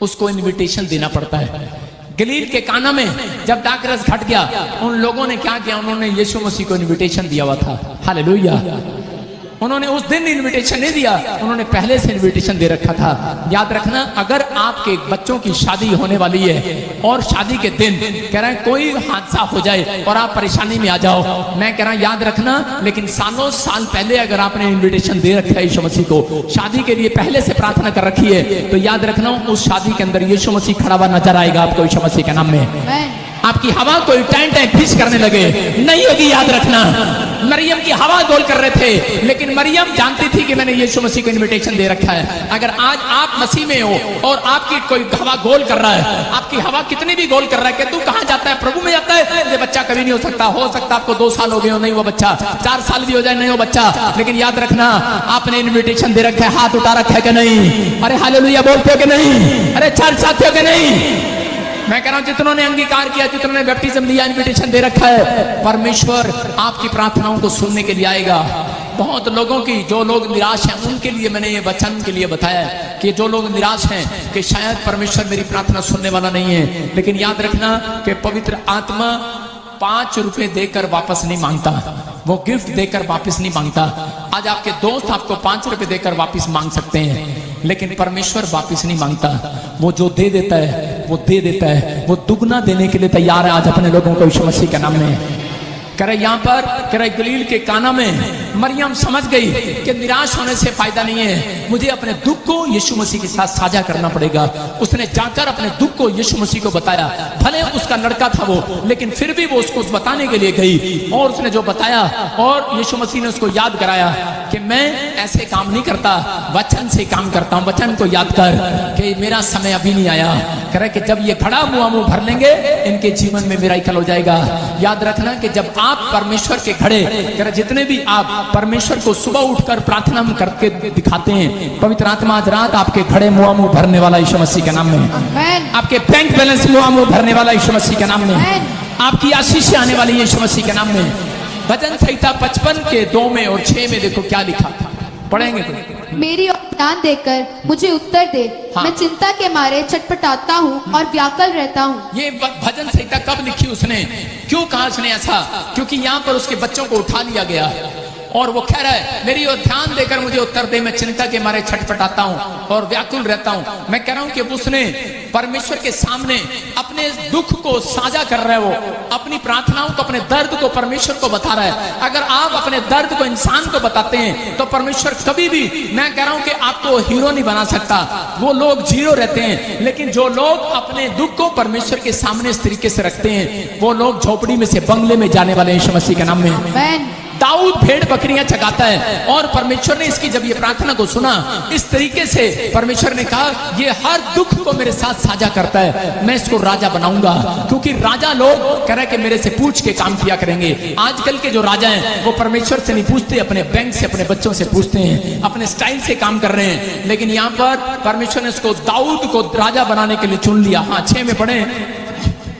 उसको इनविटेशन देना पड़ता है। गलील के काना में जब दाखरस घट गया, उन लोगों ने क्या किया, उन्होंने यीशु मसीह को इनविटेशन दिया हुआ था। हालेलुया। उन्होंने उस दिन इनविटेशन नहीं दिया, उन्होंने पहले से इनविटेशन दे रखा था। याद रखना, अगर आपके बच्चों की शादी होने वाली है और शादी के दिन कह रहे हैं कोई हादसा हो जाए और आप परेशानी में आ जाओ, मैं कह रहा हूं याद रखना, लेकिन सालों साल पहले अगर आपने इनविटेशन दे रखा है यीशु मसीह को, शादी के लिए पहले से प्रार्थना कर रखी है, तो याद रखना उस शादी के अंदर यीशु मसीह खड़ा हुआ नजर आएगा आपको यीशु मसीह के नाम में। आपकी हवा कोई टाइम फिश करने लगे नहीं होगी। याद रखना, मरियम की हवा गोल कर रहे थे, लेकिन मरियम जानती थी कि मैंने यीशु मसीह को इनविटेशन दे रखा है। अगर आज आप मसीह में हो और आपकी कोई हवा गोल कर रहा है, आपकी हवा कितनी भी गोल कर रहा है कि तू कहां जाता है, प्रभु में जाता है, ये बच्चा कभी नहीं हो सकता आपको 2 साल हो गए हो नहीं वो बच्चा, 4 साल भी हो जाए नहीं हो बच्चा, लेकिन याद रखना आपने इन्विटेशन दे रखा है, हाथ उठा रखा है कि नहीं? अरे हालेलुया बोलते हो कि नहीं? अरे चर्च आते हो कि नहीं? मैं कह रहा हूं जितनों ने अंगीकार किया, जितनों ने बैप्टिज्म लिया, इनविटेशन दे रखा है, परमेश्वर आपकी प्रार्थनाओं को सुनने के लिए आएगा। बहुत लोगों की, जो लोग निराश हैं उनके लिए मैंने ये वचन के लिए बताया कि जो लोग निराश हैं कि शायद परमेश्वर मेरी प्रार्थना सुनने वाला नहीं है, लेकिन याद रखना कि पवित्र आत्मा 5 रुपए देकर वापस नहीं मांगता, वो गिफ्ट देकर वापस नहीं मांगता। आज आपके दोस्त आपको 5 रुपए देकर वापस मांग सकते हैं, लेकिन परमेश्वर वापस नहीं मांगता। वो जो दे देता है वो दे देता है, वो दुगना देने के लिए तैयार है आज अपने लोगों को यीशु मसीह के नाम में। कह रहे यहाँ पर कह रहे गलील के काना में मरियम समझ गई कि निराश होने से फायदा नहीं है, मुझे अपने दुख को यीशु मसीह के साथ साझा करना पड़ेगा। उसने जाकर अपने दुख को यीशु मसीह को बताया। भले उसका लड़का था वो, लेकिन फिर भी वो उसको बताने के लिए गई और उसने जो बताया और यीशु मसीह ने उसको याद कराया कि मैं ऐसे काम नहीं करता, वचन से काम करता हूँ। वचन को याद कर कि मेरा समय अभी नहीं आया। कह रहे कि जब ये घड़ा मुंह भर लेंगे इनके जीवन में मिराकल हो जाएगा। याद रखना कि जब आप परमेश्वर के घड़े, कह रहे जितने भी आप परमेश्वर को सुबह उठकर प्रार्थना करके दिखाते हैं, पवित्र आत्मा आज रात आपके घड़े मुंह भरने वाला यीशु मसीह के नाम में। आपके बैंक बैलेंस मुंह भरने वाला यीशु मसीह के नाम में। आपकी आशीष आने वाली यीशु मसीह के नाम में। भजन संहिता 55 के 2 में और 6 में देखो क्या लिखा, पढ़ेंगे तो। मेरी ओर ध्यान देकर मुझे उत्तर दे। हाँ। मैं चिंता के मारे छटपटाता हूँ और व्याकुल रहता हूँ। ये भजन संहिता कब लिखी उसने, क्यों कहा उसने ऐसा? क्योंकि यहाँ पर उसके बच्चों को उठा लिया गया और वो कह रहा है मेरी ओर ध्यान देकर मुझे उत्तर दे, मैं चिंता के मारे छटपटाता हूँ और व्याकुल रहता हूँ। मैं कह रहा हूँ कि उसने परमेश्वर के सामने अपने दुख को साझा कर रहा है, वो अपनी प्रार्थनाओं को, अपने दर्द को परमेश्वर को बता रहा है। अगर आप अपने दर्द को इंसान को बताते हैं तो परमेश्वर कभी भी, मैं कह रहा हूं कि आपको हीरो नहीं बना सकता। वो लोग जीरो रहते हैं, लेकिन जो लोग अपने दुख को परमेश्वर के सामने इस तरीके से रखते हैं वो लोग झोपड़ी में से बंगले में जाने वाले यीशु मसीह के नाम में। दाऊद भेड़ बकरियां चगाता है और परमेश्वर ने इसकी जब ये प्रार्थना को सुना, इस तरीके से परमेश्वर ने कहा ये हर दुख को मेरे साथ साझा करता है, मैं इसको राजा बनाऊंगा। क्योंकि राजा लोग कह रहे कि मेरे से पूछ के काम किया करेंगे। आजकल के जो राजा हैं वो परमेश्वर से नहीं पूछते, अपने बैंक से, अपने बच्चों से पूछते हैं, अपने स्टाइल से काम कर रहे हैं। लेकिन यहाँ पर परमेश्वर ने इसको दाऊद को राजा बनाने के लिए चुन लिया। हाँ 6 में पढ़े।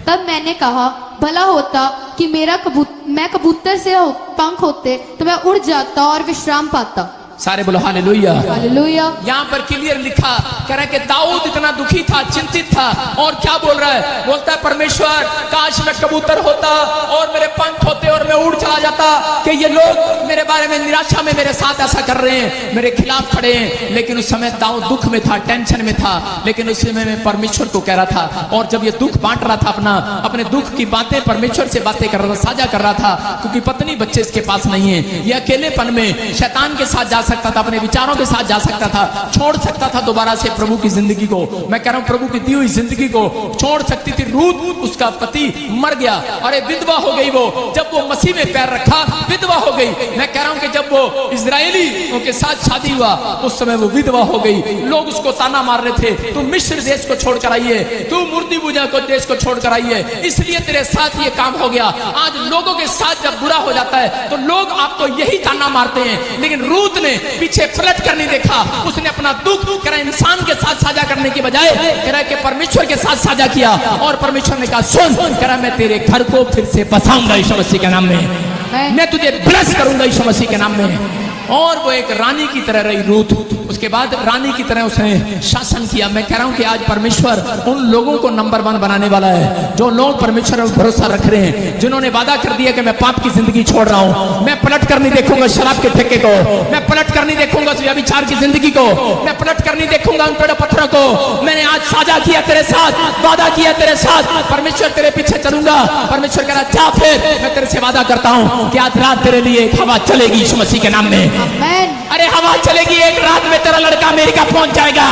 तब मैंने कहा भला होता कि मैं कबूतर से पंख होते तो मैं उड़ जाता और विश्राम पाता। सारे बोलो हालेलुया। हालेलुया। यहाँ पर क्लियर लिखा, कह रहा है कि दाऊद इतना दुखी था, चिंतित था, और क्या बोल रहा है? बोलता है परमेश्वर काश मैं कबूतर होता और मेरे पंख होते और मैं उड़ चला जाता, कि ये लोग मेरे बारे में निराशा में मेरे साथ ऐसा कर रहे हैं, मेरे खिलाफ खड़े हैं। लेकिन उस समय दाऊद दुख में था, टेंशन में था, लेकिन उस समय मैं परमेश्वर को कह रहा था। और जब ये दुख बांट रहा था, अपने दुख की बातें परमेश्वर से बातें कर रहा था, साझा कर रहा था, क्योंकि पत्नी बच्चे इसके पास नहीं है। ये अकेलेपन में शैतान के साथ जा सकता था, अपने विचारों के साथ जा सकता था, छोड़ सकता था दोबारा से प्रभु की जिंदगी को। मैं कह रहा हूं प्रभु की दी हुई जिंदगी को छोड़ सकती थी। रूत, उसका पति मर गया, अरे विधवा हो गई वो। जब वो मसीह में पैर रखा विधवा हो गई। मैं कह रहा हूं कि जब वो इजरायली के साथ शादी हुआ उस समय वो विधवा हो गई। लोग उसको ताना मार रहे थे, तू मिस्र देश को छोड़कर आई है, तू मूर्ति पूजा को देश को छोड़कर आई है, इसलिए तेरे साथ ये काम हो गया। आज लोगों के साथ जब बुरा हो जाता है तो लोग आपको यही ताना मारते हैं, लेकिन रूत ने पीछे पलट कर नहीं देखा। उसने अपना दुख कह रहा इंसान के साथ साझा करने की बजाय कह रहा कि परमेश्वर के साथ साझा किया, और परमेश्वर ने कहा सुन, कह रहा मैं तेरे घर को फिर से बसाऊंगा यीशु मसीह के नाम में, मैं तुझे ब्लेस करूंगा यीशु मसीह के नाम में। और वो एक रानी की तरह रही रूत। उसके बाद रानी की तरह उसने शासन किया। मैं कह रहा हूं कि आज परमेश्वर उन लोगों को नंबर 1 बनाने वाला है जो लोग परमेश्वर पर भरोसा रख रहे हैं, जिन्होंने वादा कर दिया कि मैं पाप की जिंदगी छोड़ रहा हूं, मैं पलट कर नहीं देखूंगा शराब के ठेके को, मैं पलट कर नहीं देखूंगा व्यभिचार की जिंदगी को, मैं पलट कर नहीं देखूंगा उन पेड़ पत्थरों को। मैंने आज साझा किया तेरे साथ, वादा किया तेरे साथ, परमेश्वर तेरे पीछे चलूंगा। परमेश्वर कह रहा जा फिर, मैं तेरे से वादा करता हूं कि आज रात तेरे लिए एक हवा चलेगी यीशु मसीह के नाम में। आमेन। अरे हवा चलेगी, एक रात में तेरा लड़का अमेरिका पहुंच जाएगा।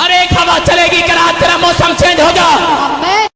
अरे एक हवा चलेगी कि रात तेरा मौसम चेंज हो जा। आमेन।